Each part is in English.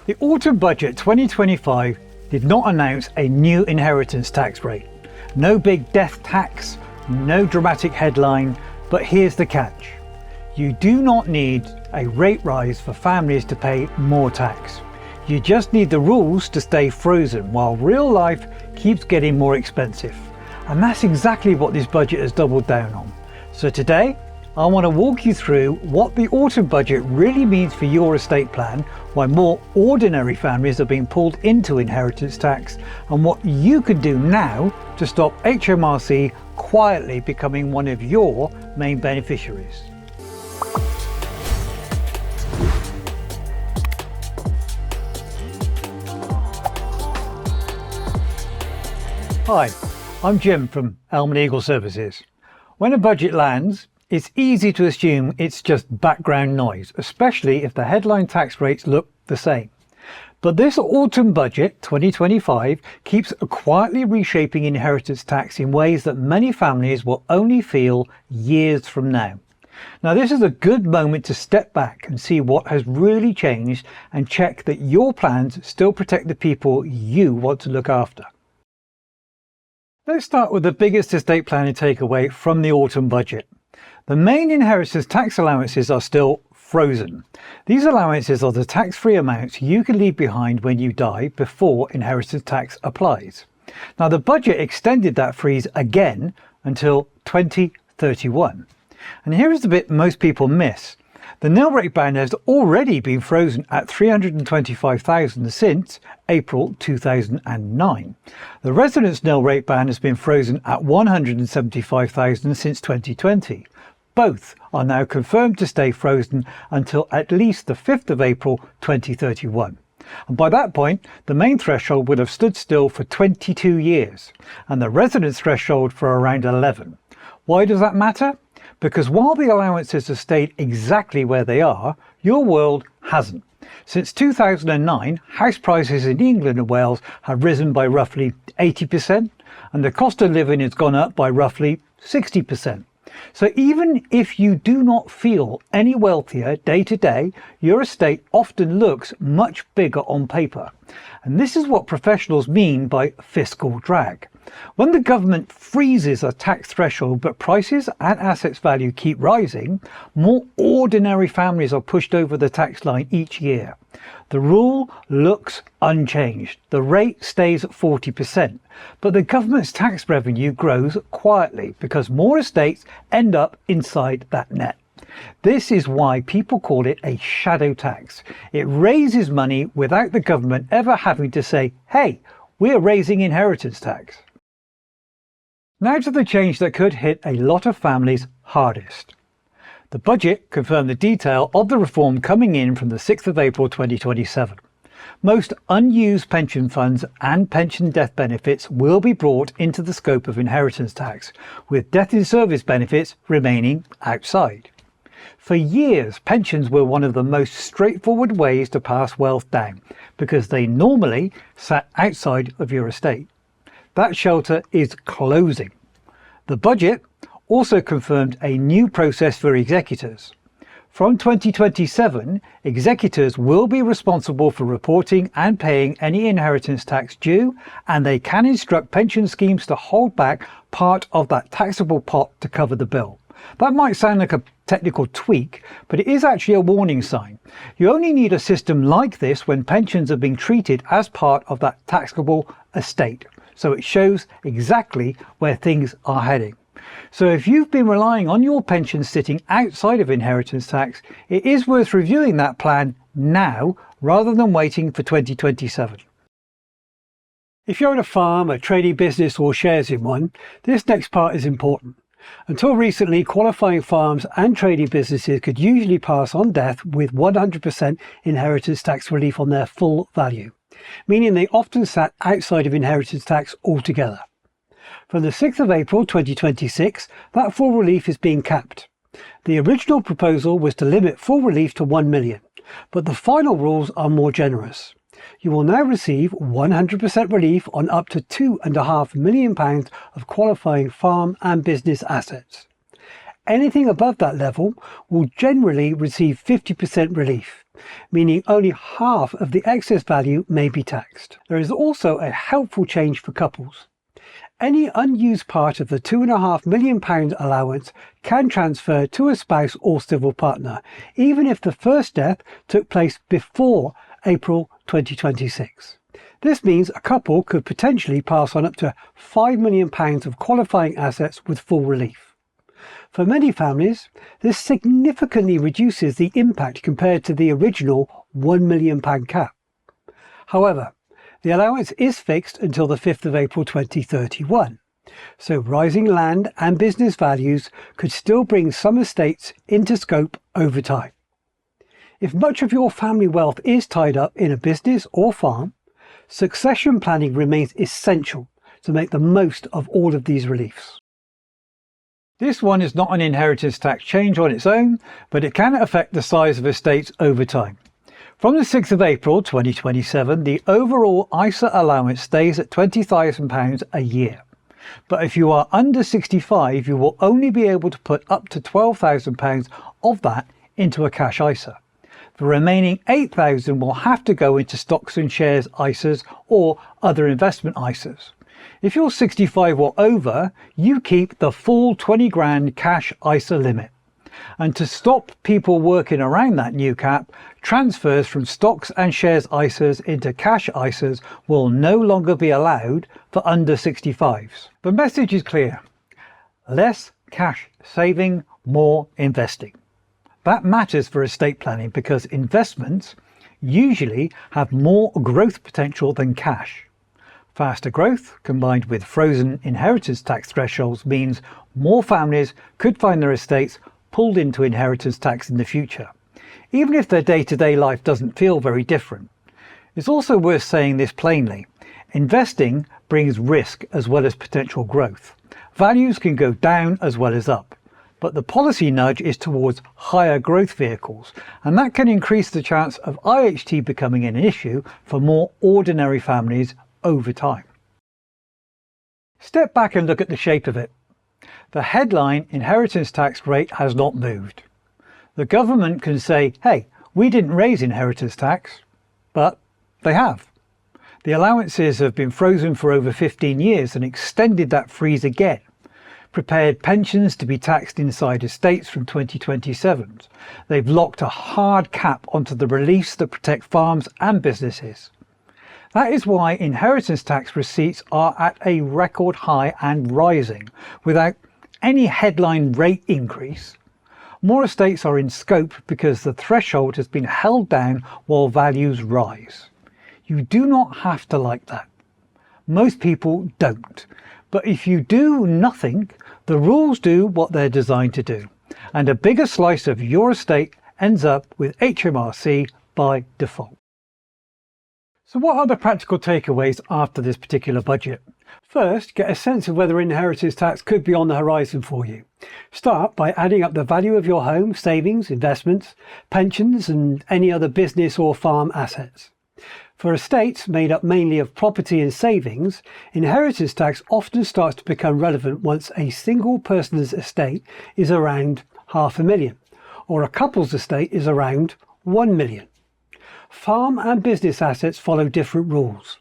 The Autumn Budget 2025 did not announce a new inheritance tax rate. No big death tax, no dramatic headline, but here's the catch. You do not need a rate rise for families to pay more tax. You just need the rules to stay frozen while real life keeps getting more expensive. And that's exactly what this budget has doubled down on. So today, I want to walk you through what the Autumn Budget really means for your estate plan, why more ordinary families are being pulled into inheritance tax, and what you can do now to stop HMRC quietly becoming one of your main beneficiaries. Hi, I'm Jim from ELM Legal Services. When a budget lands, it's easy to assume it's just background noise, especially if the headline tax rates look the same. But this Autumn Budget 2025 keeps quietly reshaping inheritance tax in ways that many families will only feel years from now. Now, this is a good moment to step back and see what has really changed and check that your plans still protect the people you want to look after. Let's start with the biggest estate planning takeaway from the Autumn Budget. The main inheritance tax allowances are still frozen. These allowances are the tax-free amounts you can leave behind when you die before inheritance tax applies. Now, the budget extended that freeze again until 2031. And here is the bit most people miss. The Nil Rate Band has already been frozen at $325,000 since April 2009. The residence Nil Rate Band has been frozen at $175,000 since 2020. Both are now confirmed to stay frozen until at least the 5th of April 2031. And by that point, the main threshold would have stood still for 22 years, and the residence threshold for around 11. Why does that matter? Because while the allowances have stayed exactly where they are, your world hasn't. Since 2009, house prices in England and Wales have risen by roughly 80%, and the cost of living has gone up by roughly 60%. So even if you do not feel any wealthier day to day, your estate often looks much bigger on paper. And this is what professionals mean by fiscal drag. When the government freezes a tax threshold but prices and assets value keep rising, more ordinary families are pushed over the tax line each year. The rule looks unchanged. The rate stays at 40%, but the government's tax revenue grows quietly because more estates end up inside that net. This is why people call it a shadow tax. It raises money without the government ever having to say, hey, we're raising inheritance tax. Now to the change that could hit a lot of families hardest. The budget confirmed the detail of the reform coming in from the 6th of April 2027. Most unused pension funds and pension death benefits will be brought into the scope of inheritance tax, with death in service benefits remaining outside. For years, pensions were one of the most straightforward ways to pass wealth down, because they normally sat outside of your estate. That shelter is closing. The budget also confirmed a new process for executors. From 2027, executors will be responsible for reporting and paying any inheritance tax due, and they can instruct pension schemes to hold back part of that taxable pot to cover the bill. That might sound like a technical tweak, but it is actually a warning sign. You only need a system like this when pensions are being treated as part of that taxable estate, so it shows exactly where things are heading. So if you've been relying on your pension sitting outside of inheritance tax, it is worth reviewing that plan now rather than waiting for 2027. If you own a farm, a trading business or shares in one, this next part is important. Until recently, qualifying farms and trading businesses could usually pass on death with 100% inheritance tax relief on their full value, meaning they often sat outside of inheritance tax altogether. From the 6th of April 2026, that full relief is being capped. The original proposal was to limit full relief to 1 million, but the final rules are more generous. You will now receive 100% relief on up to £2.5 million of qualifying farm and business assets. anything above that level will generally receive 50% relief, meaning only half of the excess value may be taxed. There is also a helpful change for couples. Any unused part of the £2.5 million allowance can transfer to a spouse or civil partner, even if the first death took place before April 2026. This means a couple could potentially pass on up to £5 million of qualifying assets with full relief. For many families, this significantly reduces the impact compared to the original £1 million cap. However, the allowance is fixed until the 5th of April 2031, so rising land and business values could still bring some estates into scope over time. If much of your family wealth is tied up in a business or farm, succession planning remains essential to make the most of all of these reliefs. This one is not an inheritance tax change on its own, but it can affect the size of estates over time. From the 6th of April 2027, the overall ISA allowance stays at £20,000 a year. But if you are under 65, you will only be able to put up to £12,000 of that into a cash ISA. The remaining £8,000 will have to go into stocks and shares ISAs or other investment ISAs. If you're 65 or over, you keep the full 20 grand cash ISA limit. And to stop people working around that new cap, transfers from stocks and shares ISAs into cash ISAs will no longer be allowed for under 65s. The message is clear: less cash saving, more investing. That matters for estate planning because investments usually have more growth potential than cash. Faster growth combined with frozen inheritance tax thresholds means more families could find their estates pulled into inheritance tax in the future, even if their day-to-day life doesn't feel very different. It's also worth saying this plainly: investing brings risk as well as potential growth. Values can go down as well as up, but the policy nudge is towards higher growth vehicles, and that can increase the chance of IHT becoming an issue for more ordinary families over time. Step back and look at the shape of it. The headline inheritance tax rate has not moved. The government can say, hey, we didn't raise inheritance tax, but they have. The allowances have been frozen for over 15 years and extended that freeze again. Prepared pensions to be taxed inside estates from 2027. They've locked a hard cap onto the reliefs that protect farms and businesses. That is why inheritance tax receipts are at a record high and rising, without any headline rate increase. More estates are in scope because the threshold has been held down while values rise. You do not have to like that. Most people don't. But if you do nothing, the rules do what they're designed to do, and a bigger slice of your estate ends up with HMRC by default. So what are the practical takeaways after this particular budget? First, get a sense of whether inheritance tax could be on the horizon for you. Start by adding up the value of your home, savings, investments, pensions and any other business or farm assets. For estates made up mainly of property and savings, inheritance tax often starts to become relevant once a single person's estate is around £500,000 or a couple's estate is around £1 million. Farm and business assets follow different rules.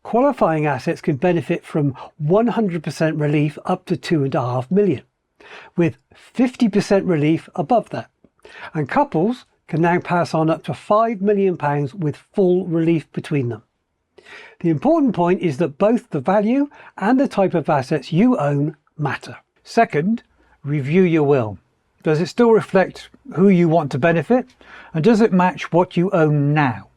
Qualifying assets can benefit from 100% relief up to £2.5 million, with 50% relief above that. And couples can now pass on up to £5 million with full relief between them. The important point is that both the value and the type of assets you own matter. Second, review your will. Does it still reflect who you want to benefit? And does it match what you own now?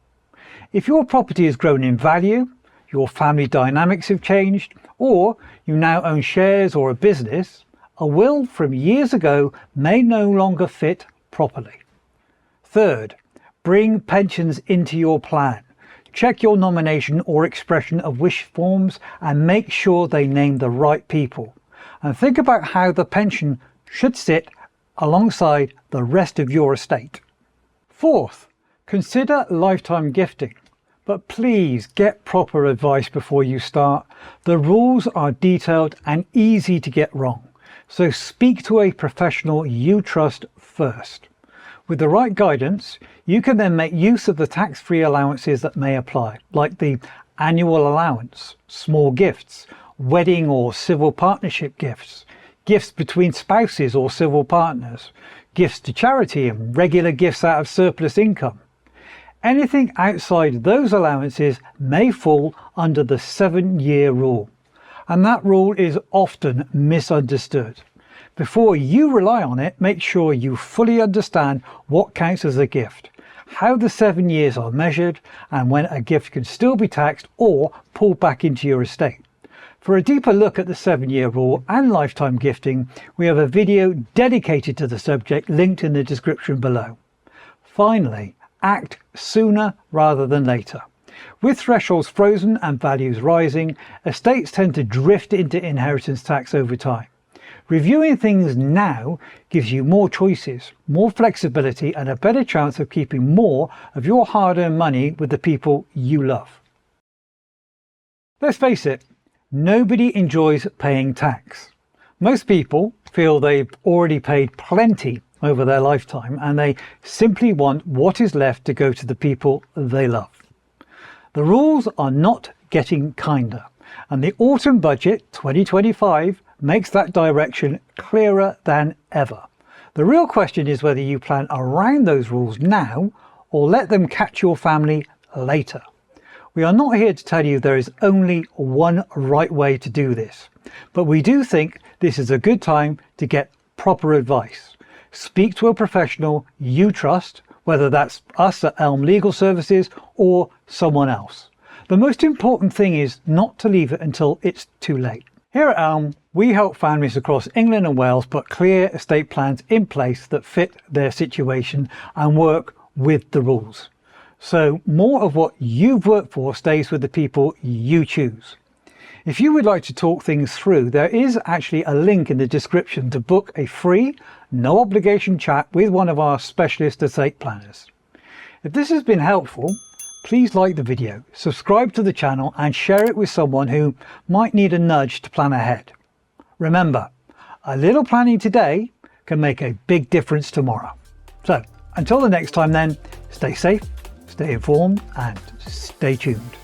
If your property has grown in value, your family dynamics have changed, or you now own shares or a business, a will from years ago may no longer fit properly. Third, bring pensions into your plan. Check your nomination or expression of wish forms and make sure they name the right people. And think about how the pension should sit alongside the rest of your estate. Fourth, consider lifetime gifting. But please get proper advice before you start. The rules are detailed and easy to get wrong. So speak to a professional you trust first. With the right guidance, you can then make use of the tax-free allowances that may apply, like the annual allowance, small gifts, wedding or civil partnership gifts, gifts between spouses or civil partners, gifts to charity and regular gifts out of surplus income. Anything outside those allowances may fall under the 7-year rule, and that rule is often misunderstood. Before you rely on it, make sure you fully understand what counts as a gift, how the 7 years are measured, and when a gift can still be taxed or pulled back into your estate. For a deeper look at the 7-year rule and lifetime gifting, we have a video dedicated to the subject linked in the description below. Finally, act sooner rather than later. With thresholds frozen and values rising, estates tend to drift into inheritance tax over time. Reviewing things now gives you more choices, more flexibility, and a better chance of keeping more of your hard-earned money with the people you love. Let's face it, nobody enjoys paying tax. Most people feel they've already paid plenty over their lifetime, and they simply want what is left to go to the people they love. The rules are not getting kinder, and the autumn budget 2025 makes that direction clearer than ever. The real question is whether you plan around those rules now or let them catch your family later. We are not here to tell you there is only one right way to do this, but we do think this is a good time to get proper advice. Speak to a professional you trust, whether that's us at ELM Legal Services or someone else. The most important thing is not to leave it until it's too late. Here at ELM, we help families across England and Wales put clear estate plans in place that fit their situation and work with the rules. So more of what you've worked for stays with the people you choose. If you would like to talk things through, there is actually a link in the description to book a free, no obligation chat with one of our specialist estate planners. If this has been helpful, please like the video, subscribe to the channel and share it with someone who might need a nudge to plan ahead. Remember, a little planning today can make a big difference tomorrow. So until the next time then, stay safe, stay informed and stay tuned.